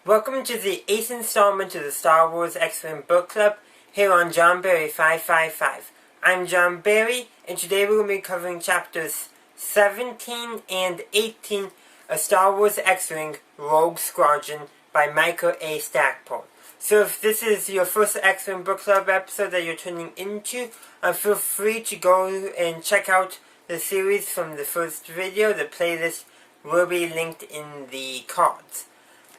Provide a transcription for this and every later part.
Welcome to the 8th installment of the Star Wars X-Wing Book Club here on John Barry 555. I'm John Barry, and today we're going to be covering chapters 17 and 18 of Star Wars X-Wing Rogue Squadron by Michael A. Stackpole. So if this is your first X-Wing Book Club episode that you're tuning into, feel free to go and check out the series from the first video. The playlist will be linked in the cards.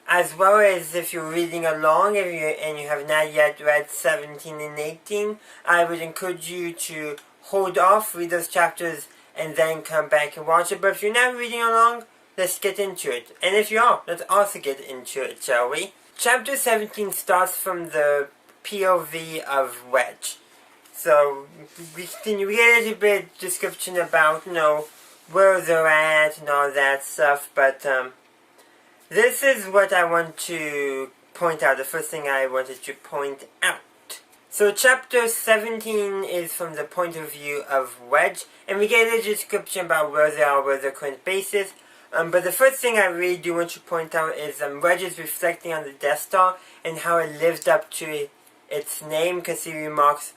As well as if you're reading along and you have not yet read 17 and 18, I would encourage you to hold off, read those chapters, and then come back and watch it. But if you're not reading along, let's get into it. And if you are, let's also get into it, shall we? Chapter 17 starts from the POV of Wedge. So, we get a little bit of description about, where they're at and all that stuff, but, this is what I want to point out, the first thing I wanted to point out. So chapter 17 is from the point of view of Wedge, and we get a description about where they are, where their current base is. But the first thing I really do want to point out is Wedge is reflecting on the Death Star and how it lived up to its name, because he remarks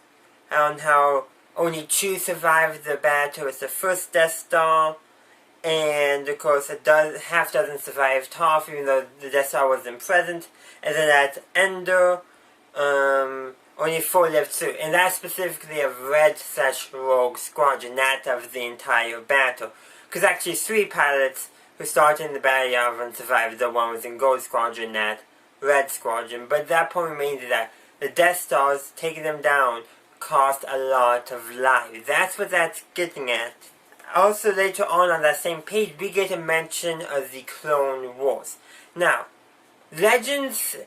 on how only 2 survived the battle. It's the first Death Star, and of course half dozen survived Toph, even though the Death Star wasn't present. And then at Endor, only 4 lived through. And that's specifically of Red/Rogue Squadron, not of the entire battle. Because actually 3 pilots who started in the Battle of and survived. The one was in Gold Squadron, not Red Squadron. But that point remains that the Death Stars, taking them down, cost a lot of lives. That's what that's getting at. Also, later on that same page, we get a mention of the Clone Wars. Now, Legends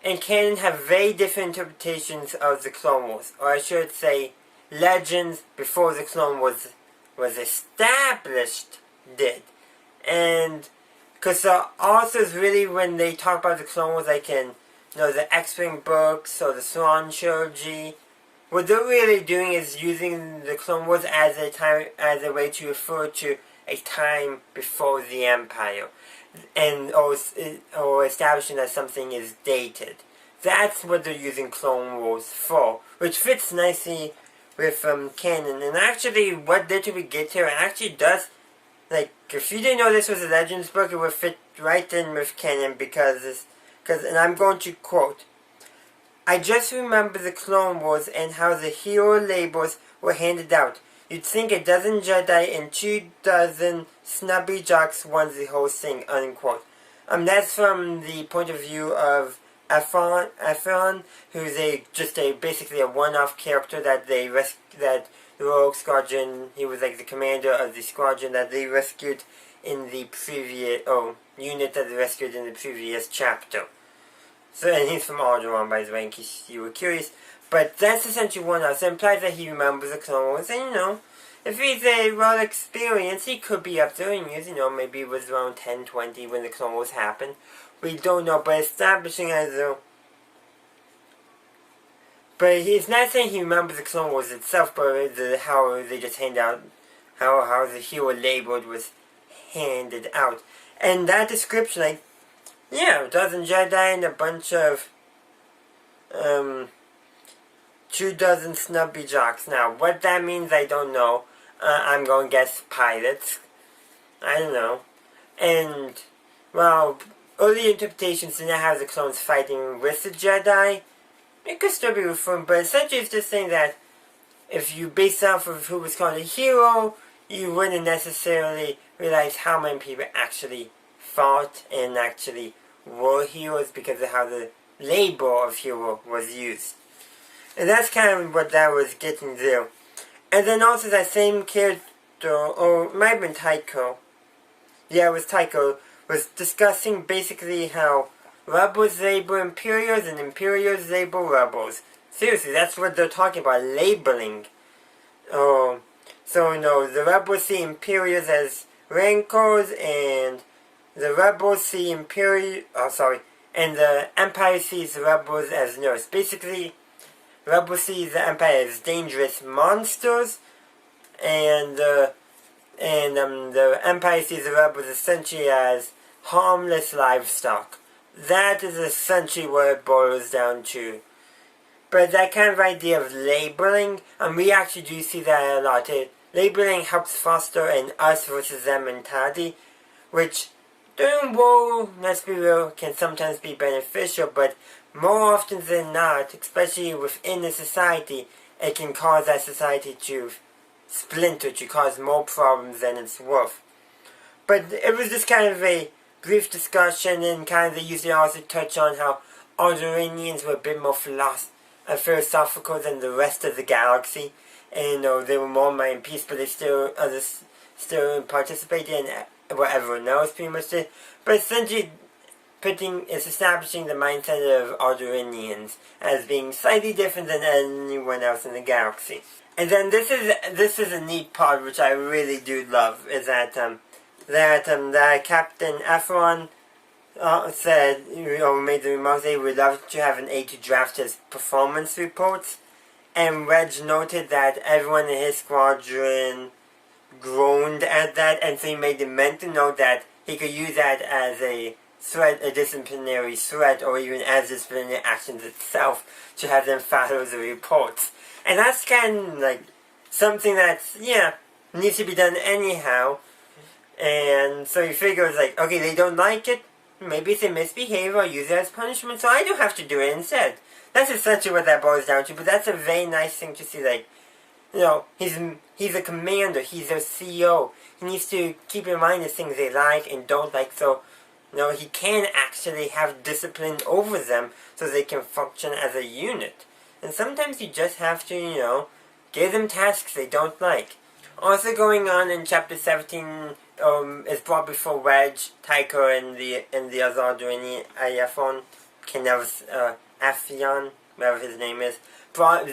and canon have very different interpretations of the Clone Wars. Or I should say, Legends before the Clone Wars was established did. And, because the authors really, when they talk about the Clone Wars, like in, the X-Wing books or the Swan trilogy, what they're really doing is using the Clone Wars as a way to refer to a time before the Empire, and or establishing that something is dated. That's what they're using Clone Wars for, which fits nicely with canon. And actually, what little we get here actually does, if you didn't know this was a Legends book, it would fit right in with canon because and I'm going to quote, "I just remember the Clone Wars and how the hero labels were handed out. You'd think a dozen Jedi and 2 dozen snubby jocks won the whole thing," unquote. That's from the point of view of Ephron, who's basically a one-off character that that the Rogue Squadron, he was like the commander of the squadron that they rescued in the previous, unit that they rescued in the previous chapter. So, and he's from Alderaan, by the way, in case you were curious. But that's essentially one-off. So it implies that he remembers the Clone Wars. And, if he's a well-experienced, he could be up there in years. Maybe it was around 10, 20 when the Clone Wars happened. We don't know, but establishing as though... But he's not saying he remembers the Clone Wars itself, but how they just hand out... How the hero labeled was handed out. And that description, a dozen Jedi and a bunch of, 2 dozen snubby jocks. Now, what that means, I don't know. I'm going to guess pilots. I don't know. And, well, early interpretations did not have the clones fighting with the Jedi. It could still be referring, but essentially it's just saying that if you base off of who was called a hero, you wouldn't necessarily realize how many people actually fought and actually were heroes because of how the label of hero was used. And that's kind of what that was getting there. And then also that same character, or it might have been Tycho. Yeah, it was Tycho, was discussing basically how Rebels label Imperials and Imperials label Rebels. Seriously, that's what they're talking about, labeling. So, the Rebels see Imperials as Rancors, and the Rebels see and the Empire sees the Rebels as nerfs. Basically, Rebels sees the Empire as dangerous monsters, and the Empire sees the Rebels essentially as harmless livestock. That is essentially what it boils down to. But that kind of idea of labeling, and we actually do see that a lot. Labeling helps foster an us versus them mentality, which during war, let's be real, can sometimes be beneficial, but more often than not, especially within a society, it can cause that society to splinter, to cause more problems than it's worth. But it was just kind of a brief discussion, and kind of they usually also touch on how Alderaanians were a bit more philosophical than the rest of the galaxy. And they were more mind peace, but they still participated in what everyone else pretty much did. But essentially, it's establishing the mindset of Alderaanians as being slightly different than anyone else in the galaxy. And then this is a neat part which I really do love, is that that Captain Efron said, made the remark that he would love to have an aide to draft his performance reports. And Reg noted that everyone in his squadron groaned at that, and so he made the mental note that he could use that as a threat, a disciplinary threat, or even as disciplinary actions itself, to have them follow the reports. And that's kind of like something that's, needs to be done anyhow. And so he figures, like, okay, they don't like it, maybe it's a misbehavior, I'll use it as punishment, so I don't have to do it instead. That's essentially what that boils down to, but that's a very nice thing to see, like, he's a commander, he's a CEO, he needs to keep in mind the things they like and don't like, so, he can actually have discipline over them so they can function as a unit. And sometimes you just have to, give them tasks they don't like. Also going on in Chapter 17, is brought before Wedge, Tycho, and the other Alderaani, Affion, whatever his name is.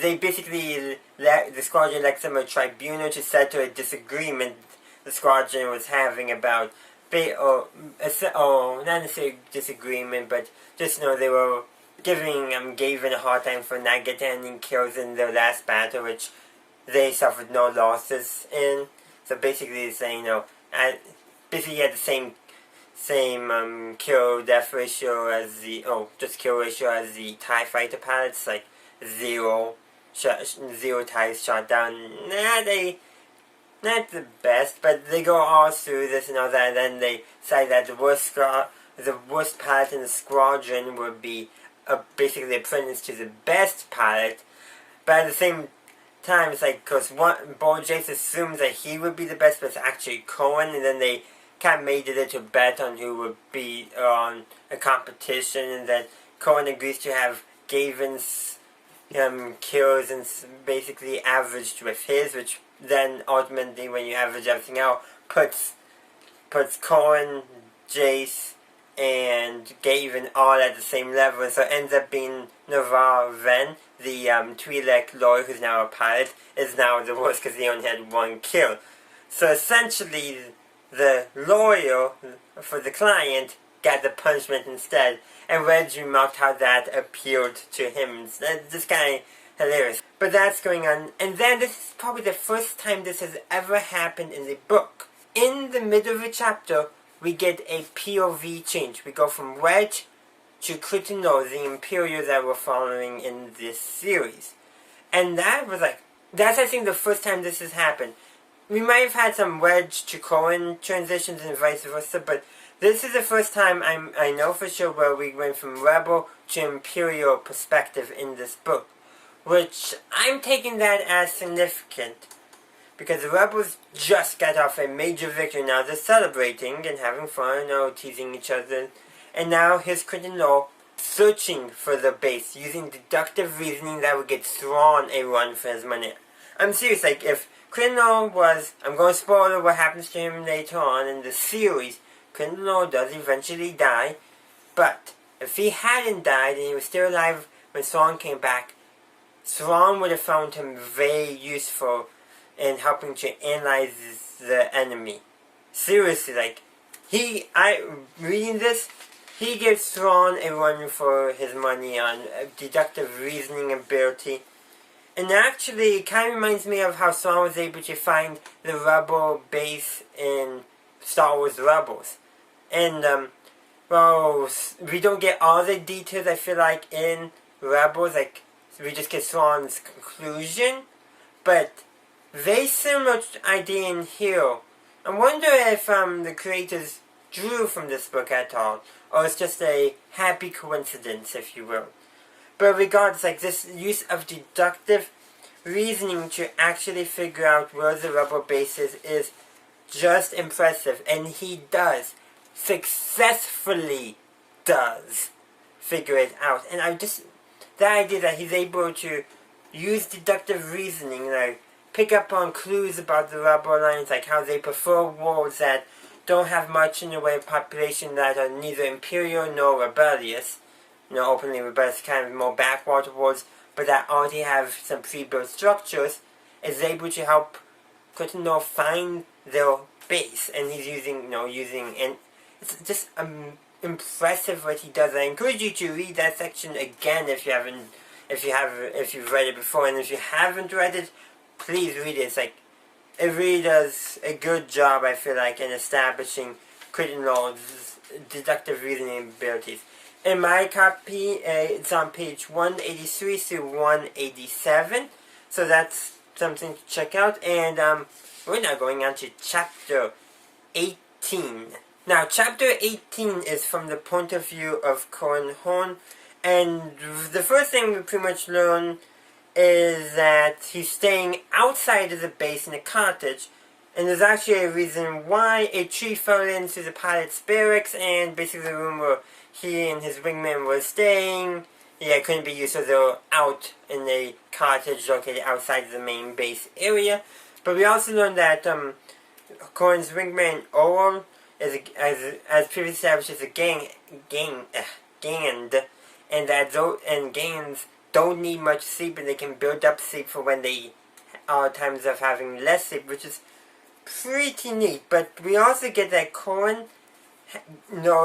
They basically, the squadron elects them a tribunal to settle a disagreement the squadron was having about, not necessarily disagreement, but just, they were giving Gavin a hard time for not getting any kills in their last battle, which they suffered no losses in. So basically saying, basically had the same kill-death ratio as the, kill ratio as the TIE fighter pilots, like 0 TIEs shot down. Not the best, but they go all through this and all that, and then they say that the worst pilot in the squadron would be basically apprentice to the best pilot, but at the same time, it's like, because Bo Jace assumes that he would be the best, but it's actually Cohen, and then they kind of made a little bet on who would be on a competition, and then Cohen agrees to have Gavin's kills and basically averaged with his, which then ultimately, when you average everything out, puts Cohen, Jace, and Gavin all at the same level, and so it ends up being Navarre Ven, the Twi'lek lawyer who's now a pilot, is now the worst because he only had 1 kill. So essentially, the lawyer for the client got the punishment instead, and Reg remarked how that appealed to him. That's just kind of hilarious. But that's going on, and then this is probably the first time this has ever happened in the book. In the middle of the chapter, we get a POV change. We go from Wedge to Critineau, the Imperial that we're following in this series. And that was that's I think the first time this has happened. We might have had some Wedge to Cohen transitions and vice versa, but this is the first time I know for sure where we went from Rebel to Imperial perspective in this book. Which, I'm taking that as significant. Because the Rebels just got off a major victory, now they're celebrating and having fun, teasing each other. And now here's Critineau searching for the base, using deductive reasoning that would get Thrawn a run for his money. I'm serious, if Critineau was, I'm going to spoil what happens to him later on in the series, Critineau does eventually die, but if he hadn't died and he was still alive when Thrawn came back, Thrawn would have found him very useful in helping to analyze the enemy. Seriously, reading this, he gives Thrawn a run for his money on deductive reasoning ability. And actually, it kind of reminds me of how Thrawn was able to find the Rebel base in Star Wars Rebels. And well, we don't get all the details, I feel like, in Rebels, like, we just get Thrawn's conclusion, but very similar idea in here. I wonder if the creators drew from this book at all, or it's just a happy coincidence, if you will. But regardless, like, this use of deductive reasoning to actually figure out where the rebel base is just impressive, and he does, successfully does, figure it out. And I just, the idea that he's able to use deductive reasoning, like, pick up on clues about the rebel alliance, like how they prefer worlds that don't have much in the way of population, that are neither imperial nor rebellious, openly rebellious, kind of more backwater worlds, but that already have some pre-built structures, is able to help Cottonmouth find their base, and he's using, and it's just impressive what he does. I encourage you to read that section again if you've read it before, and if you haven't read it, please read it. It's like, it really does a good job, I feel like, in establishing Cottonmouth's deductive reasoning abilities. In my copy, it's on page 183 through 187, so that's something to check out. And we're now going on to chapter 18. Now, chapter 18 is from the point of view of Corran Horn, and the first thing we pretty much learn is that he's staying outside of the base in a cottage, and there's actually a reason why. A tree fell into the pilot's barracks, and basically the room where he and his wingman were staying, it couldn't be used, so they were out in a cottage located outside of the main base area. But we also learned that Corran's wingman Oral is as previously established, is a ganged, and that gangs don't need much sleep, and they can build up sleep for when they are times of having less sleep, which is pretty neat. But we also get that Corran,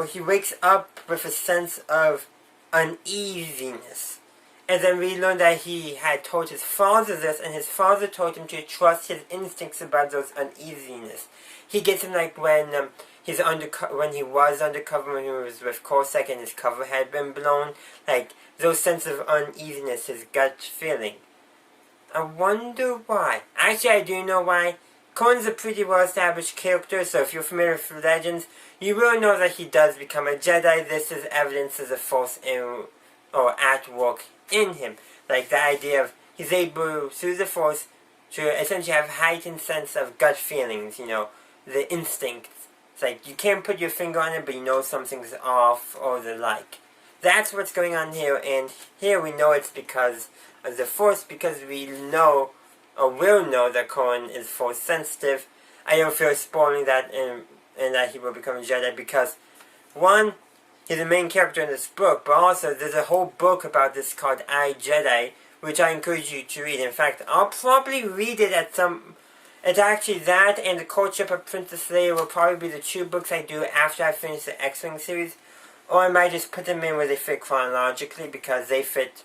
he wakes up with a sense of uneasiness. And then we learn that he had told his father this, and his father told him to trust his instincts about those uneasiness. He gets him like when when he was undercover, when he was with Corsac and his cover had been blown, like those sense of uneasiness, his gut feeling. I wonder why. Actually, I do know why. Corran's a pretty well-established character, so if you're familiar with Legends, you will know that he does become a Jedi. This is evidence of the Force at work in him. Like the idea of he's able, through the Force, to essentially have heightened sense of gut feelings, the instincts. It's like, you can't put your finger on it, but you know something's off, or the like. That's what's going on here, and here we know it's because of the Force, because we know, or will know, that Corran is Force sensitive. I don't feel spoiling that, and that he will become a Jedi, because, one, he's the main character in this book, but also there's a whole book about this called I, Jedi, which I encourage you to read. In fact, I'll probably read it at some... It's actually that and The Courtship of Princess Leia will probably be the two books I do after I finish the X-Wing series. Or I might just put them in where they fit chronologically, because they fit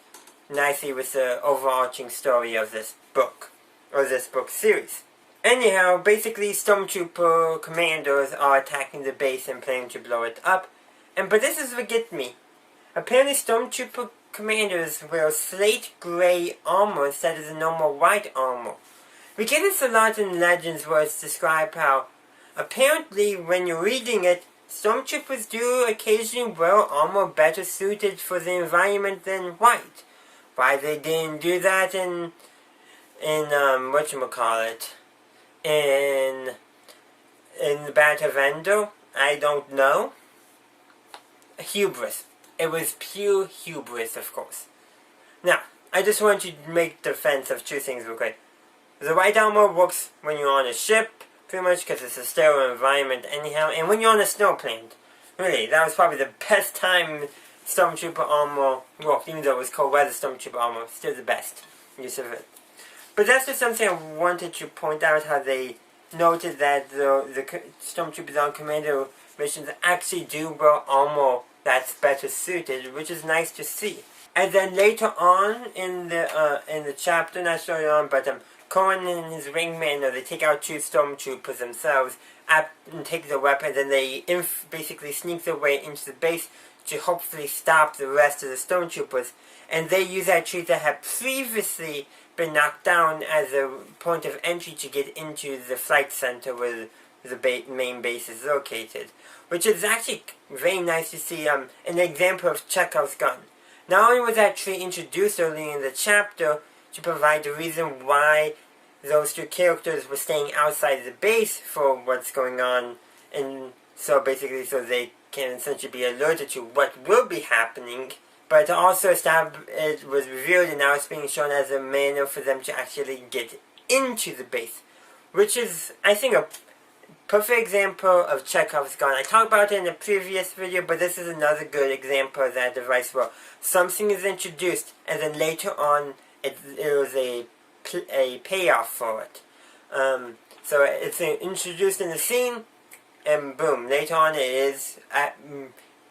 nicely with the overarching story of this book, or this book series. Anyhow, basically Stormtrooper commanders are attacking the base and planning to blow it up. But this is what gets me. Apparently Stormtrooper commanders wear slate gray armor instead of the normal white armor. We get this a lot in Legends, where it's described how, apparently, when you're reading it, Stormtroopers do occasionally wear armor better suited for the environment than white. Why they didn't do that in whatchamacallit, in the Battle of Endor, I don't know. Hubris. It was pure hubris, of course. Now, I just want to make defense of two things real quick. The white armor works when you're on a ship, pretty much, because it's a sterile environment anyhow, and when you're on a snow planet. Really, that was probably the best time Stormtrooper armor worked, even though it was cold weather Stormtrooper armor, still the best use of it. But that's just something I wanted to point out, how they noted that the Stormtroopers on Commander missions actually do wear armor that's better suited, which is nice to see. And then later on in the chapter, not so on, but Cohen and his wingman, they take out 2 stormtroopers themselves and take the weapons, and they basically sneak their way into the base to hopefully stop the rest of the stormtroopers. And they use that tree that had previously been knocked down as a point of entry to get into the flight center where the main base is located. Which is actually very nice to see an example of Chekhov's gun. Not only was that tree introduced early in the chapter to provide the reason why those 2 characters were staying outside the base for what's going on, and so basically so they can essentially be alerted to what will be happening, but also it was revealed and now it's being shown as a manner for them to actually get into the base, which is, I think, a perfect example of Chekhov's gun. I talked about it in a previous video, but this is another good example of that device where something is introduced and then later on it was a payoff for it. So it's introduced in the scene, and boom, later on it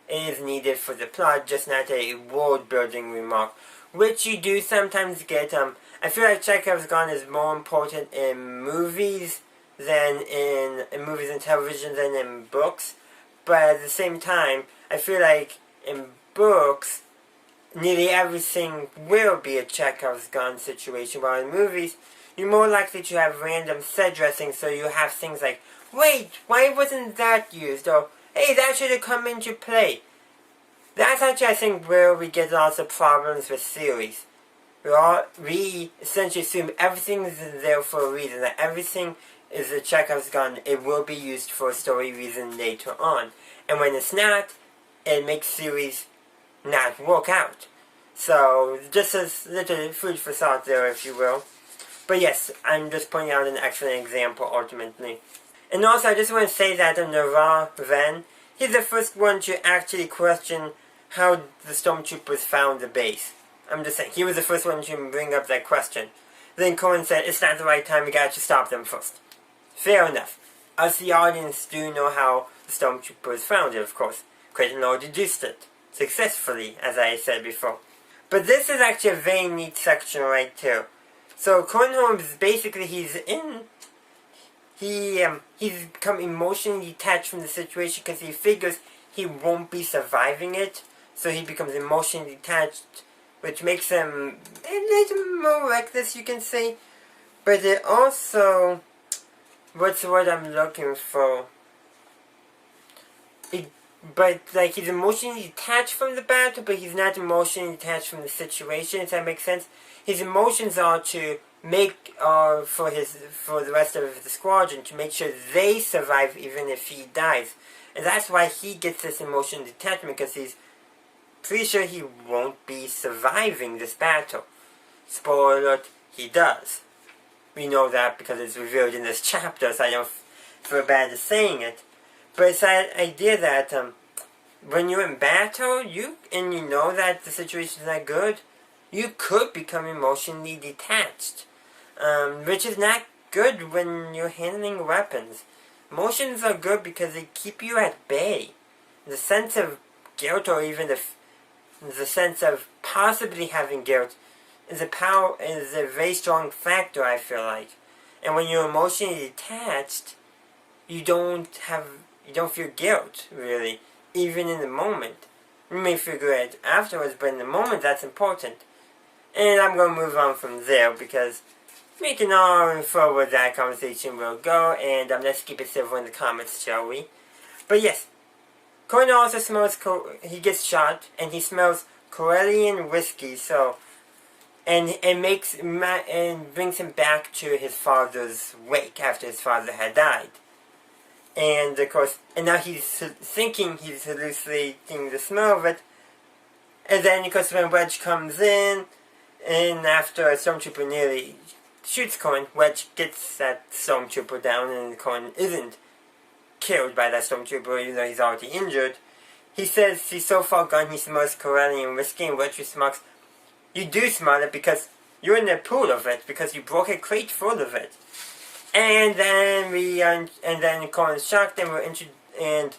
is needed for the plot, just not a world-building remark, which you do sometimes get. I feel like Chekhov's gun is more important in movies than in movies and television than in books, but at the same time, I feel like in books, nearly everything will be a Chekhov's gun situation, while in movies, you're more likely to have random set dressing, so you have things like, wait, why wasn't that used? Or, hey, that should have come into play. That's actually, I think, where we get lots of problems with series. We essentially assume everything is there for a reason, that everything is a Chekhov's gun. It will be used for a story reason later on. And when it's not, it makes series not work out. So, just as little food for thought there, if you will. But yes, I'm just pointing out an excellent example, ultimately. And also, I just want to say that Navarre Venn, he's the first one to actually question how the stormtroopers found the base. I'm just saying, he was the first one to bring up that question. Then Cohen said, it's not the right time, we got to stop them first. Fair enough. Us, the audience, do know how the stormtroopers found it, of course. Creighton Law deduced it. Successfully, as I said before. But this is actually a very neat section right here. So Cohen Holmes, basically, he's become emotionally detached from the situation because he figures he won't be surviving it. So he becomes emotionally detached, which makes him a little more reckless, you can say. But it also, what's the word I'm looking for? But, like, he's emotionally detached from the battle, but he's not emotionally detached from the situation, if that makes sense. His emotions are to make, for the rest of the squadron, to make sure they survive even if he dies. And that's why he gets this emotional detachment, because he's pretty sure he won't be surviving this battle. Spoiler alert, he does. We know that because it's revealed in this chapter, so I don't feel bad at saying it. But it's that idea that when you're in battle, you know that the situation's not good, you could become emotionally detached. Which is not good when you're handling weapons. Emotions are good because they keep you at bay. The sense of guilt, or even the sense of possibly having guilt, is a very strong factor, I feel like. And when you're emotionally detached, you don't feel guilt, really, even in the moment. You may figure it afterwards, but in the moment, that's important. And I'm going to move on from there, because we can all infer where that conversation will go, and let's keep it civil in the comments, shall we? But yes, Cohen also smells, he gets shot, and he smells Corellian whiskey, so, and brings him back to his father's wake after his father had died. And of course, and now he's thinking he's hallucinating the smell of it. And then of course when Wedge comes in, and after a stormtrooper nearly shoots Cohen, Wedge gets that stormtrooper down, and Cohen isn't killed by that stormtrooper even though he's already injured. He says he's so far gone he smells Corellian whiskey, and Wedge remarks, you do smell it because you're in the pool of it, because you broke a crate full of it. And then Cohen's shocked, and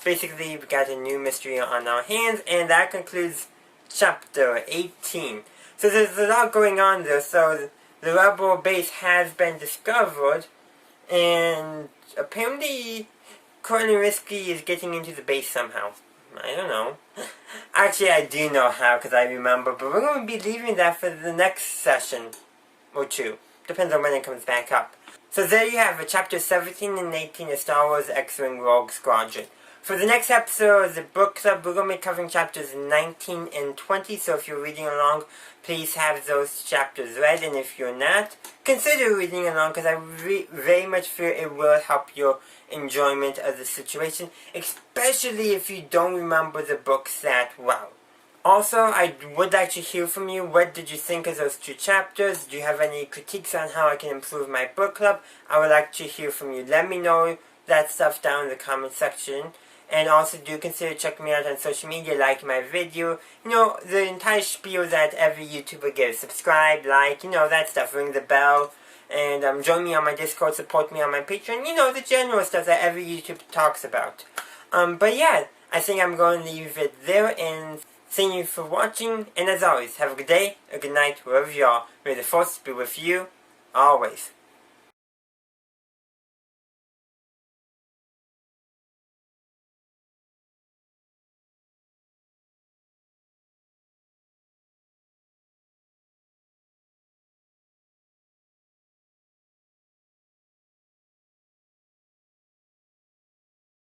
basically we got a new mystery on our hands, and that concludes chapter 18. So there's a lot going on there, so the rebel base has been discovered, and apparently Colonel Risky is getting into the base somehow. I don't know. Actually, I do know how, because I remember, but we're going to be leaving that for the next session, or two. Depends on when it comes back up. So there you have it, Chapter 17 and 18 of Star Wars X-Wing Rogue Squadron. For the next episode of the book club, we're going to be covering chapters 19 and 20, so if you're reading along, please have those chapters read, and if you're not, consider reading along, because I very much fear it will help your enjoyment of the situation, especially if you don't remember the books that well. Also, I would like to hear from you. What did you think of those two chapters? Do you have any critiques on how I can improve my book club? I would like to hear from you. Let me know that stuff down in the comment section. And also do consider checking me out on social media, like my video. You know, the entire spiel that every YouTuber gives. Subscribe, like, you know, that stuff. Ring the bell. And join me on my Discord, support me on my Patreon. You know, the general stuff that every YouTuber talks about. But yeah, I think I'm going to leave it there. And thank you for watching. And as always, have a good day, a good night, wherever you are. May the Force be with you, always.